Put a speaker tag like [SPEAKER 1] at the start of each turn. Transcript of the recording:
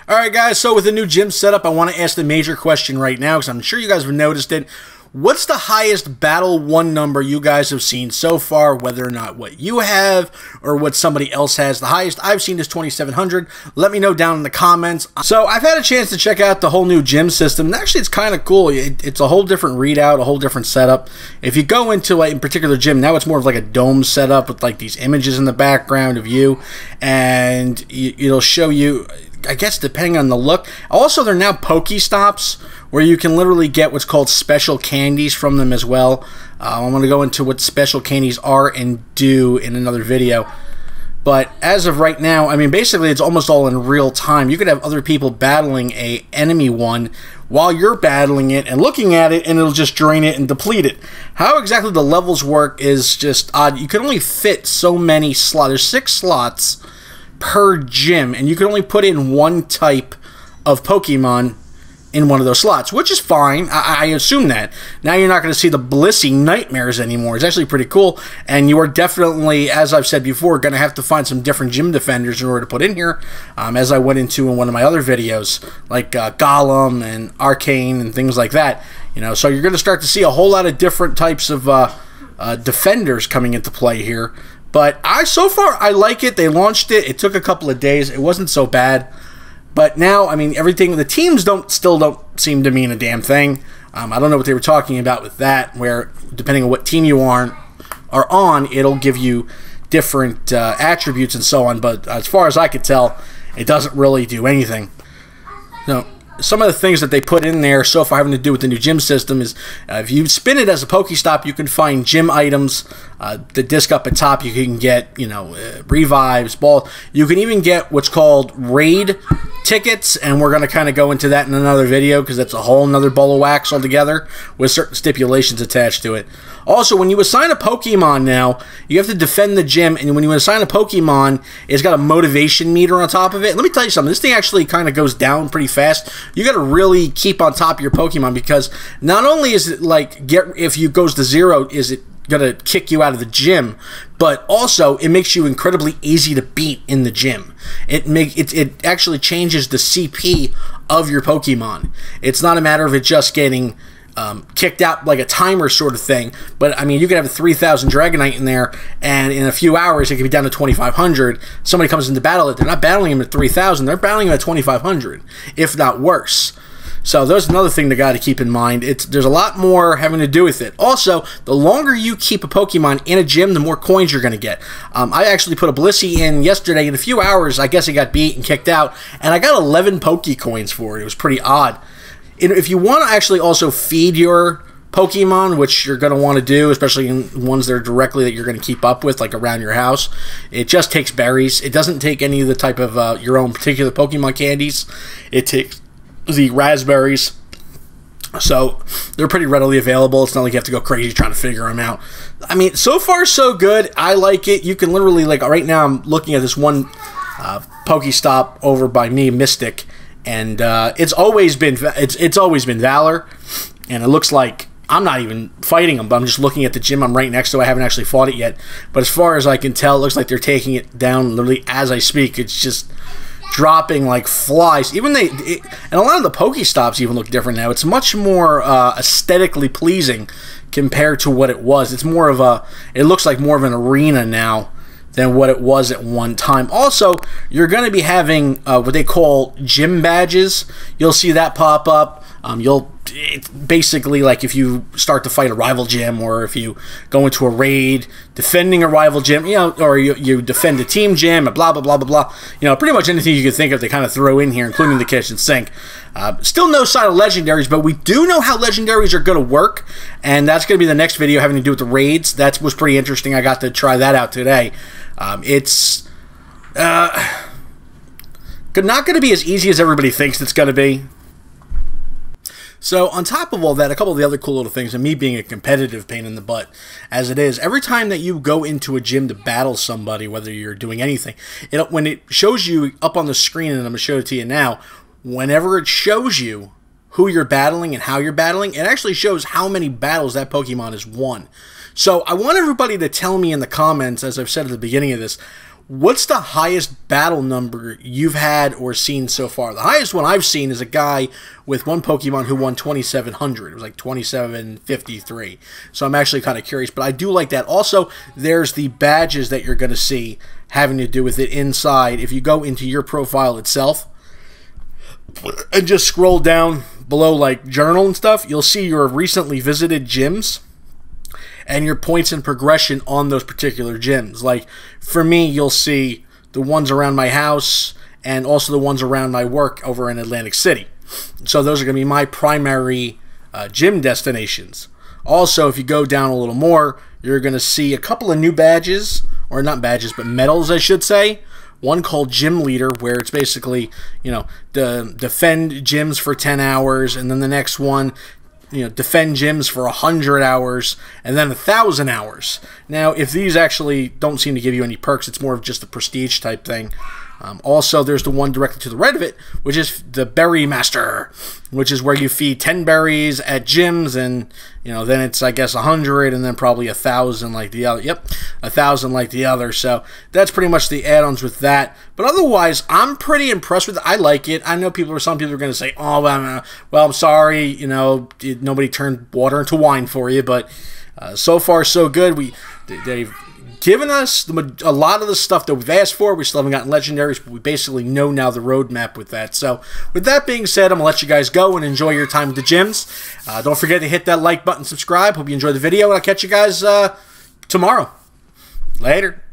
[SPEAKER 1] Alright guys, so with the new gym setup, I want to ask the major question right now, because I'm sure you guys have noticed it. What's the highest Battle 1 number you guys have seen so far, whether or not what you have or what somebody else has? The highest I've seen is 2,700. Let me know down in the comments. So I've had a chance to check out the whole new gym system, and actually it's kind of cool. It's a whole different readout, a whole different setup. If you go into like in particular gym, now it's more of like a dome setup with like these images in the background of you, and it'll show you, I guess depending on the look. Also, they're now Pokestops, where you can literally get what's called special candies from them as well. I'm going to go into what special candies are and do in another video. But as of right now, I mean, basically it's almost all in real time. You could have other people battling a enemy one while you're battling it and looking at it, and it'll just drain it and deplete it. How exactly the levels work is just odd. You can only fit so many slots. There's 6 slots per gym, and you can only put in one type of Pokemon in one of those slots, which is fine. I assume that. Now you're not going to see the Blissey nightmares anymore. It's actually pretty cool, and you are definitely, as I've said before, going to have to find some different gym defenders in order to put in here, as I went into in one of my other videos, like Golem and Arcane and things like that. You know, so you're going to start to see a whole lot of different types of defenders coming into play here. But so far, I like it. They launched it. It took a couple of days. It wasn't so bad. But now, I mean, everything, the teams still don't seem to mean a damn thing. I don't know what they were talking about with that, where depending on what team you are on, it'll give you different attributes and so on. But as far as I could tell, it doesn't really do anything. No. Some of the things that they put in there so far having to do with the new gym system is if you spin it as a Pokestop, you can find gym items. The disc up at top, you can get, you know, revives, ball. You can even get what's called raid tickets, and we're going to kind of go into that in another video because that's a whole nother ball of wax altogether with certain stipulations attached to it. Also, when you assign a Pokemon now, you have to defend the gym, and when you assign a Pokemon, it's got a motivation meter on top of it. Let me tell you something. This thing actually kind of goes down pretty fast. You got to really keep on top of your Pokemon, because not only is it like, if you goes to 0, is it going to kick you out of the gym, but also it makes you incredibly easy to beat in the gym. It actually changes the CP of your Pokemon. It's not a matter of it just getting kicked out like a timer sort of thing, but I mean, you could have a 3,000 Dragonite in there, and in a few hours it could be down to 2,500. Somebody comes into battle, they're not battling him at 3,000, they're battling him at 2,500, if not worse. So there's another thing they got to keep in mind. There's a lot more having to do with it. Also, the longer you keep a Pokemon in a gym, the more coins you're going to get. I actually put a Blissey in yesterday. In a few hours, I guess it got beat and kicked out, and I got 11 Pokecoins for it. It was pretty odd. If you want to actually also feed your Pokemon, which you're going to want to do, especially in ones that are directly that you're going to keep up with, like around your house, it just takes berries. It doesn't take any of the type of your own particular Pokemon candies. It takes the raspberries, so they're pretty readily available. It's not like you have to go crazy trying to figure them out. I mean, so far so good. I like it. You can literally, like right now I'm looking at this one Pokestop over by me, Mystic, and it's always been Valor, and it looks like I'm not even fighting them, but I'm just looking at the gym I'm right next to. I haven't actually fought it yet, but as far as I can tell, it looks like they're taking it down literally as I speak. It's just dropping like flies. And a lot of the Pokestops even look different now. It's much more aesthetically pleasing compared to what it was. It's more of it looks like more of an arena now than what it was at one time. Also, you're going to be having what they call gym badges. You'll see that pop up. It's basically like if you start to fight a rival gym, or if you go into a raid defending a rival gym, you know, or you defend a team gym, and blah blah blah blah blah. You know, pretty much anything you can think of they kind of throw in here, including the kitchen sink. Still no sign of legendaries, but we do know how legendaries are going to work, and that's going to be the next video having to do with the raids. That was pretty interesting. I got to try that out today. It's not going to be as easy as everybody thinks it's going to be. So on top of all that, a couple of the other cool little things, and me being a competitive pain in the butt as it is, every time that you go into a gym to battle somebody, whether you're doing anything, when it shows you up on the screen, and I'm going to show it to you now, whenever it shows you who you're battling and how you're battling, it actually shows how many battles that Pokemon has won. So I want everybody to tell me in the comments, as I've said at the beginning of this, what's the highest battle number you've had or seen so far? The highest one I've seen is a guy with one Pokemon who won 2,700. It was like 2,753. So I'm actually kind of curious, but I do like that. Also, there's the badges that you're going to see having to do with it inside. If you go into your profile itself and just scroll down below like journal and stuff, you'll see your recently visited gyms and your points and progression on those particular gyms. Like, for me, you'll see the ones around my house and also the ones around my work over in Atlantic City. So those are going to be my primary gym destinations. Also, if you go down a little more, you're going to see a couple of new badges, or not badges, but medals, I should say. One called Gym Leader, where it's basically, you know, defend gyms for 10 hours, and then the next one, you know, defend gyms for 100 hours, and then 1,000 hours. Now, if these actually don't seem to give you any perks, it's more of just a prestige type thing. Also, there's the one directly to the right of it, which is the Berry Master, which is where you feed 10 berries at gyms, and, you know, then it's, I guess, 100, and then probably 1,000 like the other. Yep, 1,000 like the other. So that's pretty much the add-ons with that. But otherwise, I'm pretty impressed with it. I like it. I know some people are going to say, oh, well, I'm sorry, you know, nobody turned water into wine for you, but so far, so good. They've given us a lot of the stuff that we've asked for. We still haven't gotten legendaries, but we basically know now the roadmap with that. So with that being said, I'm going to let you guys go and enjoy your time at the gyms. Don't forget to hit that like button, subscribe. Hope you enjoyed the video, and I'll catch you guys tomorrow. Later.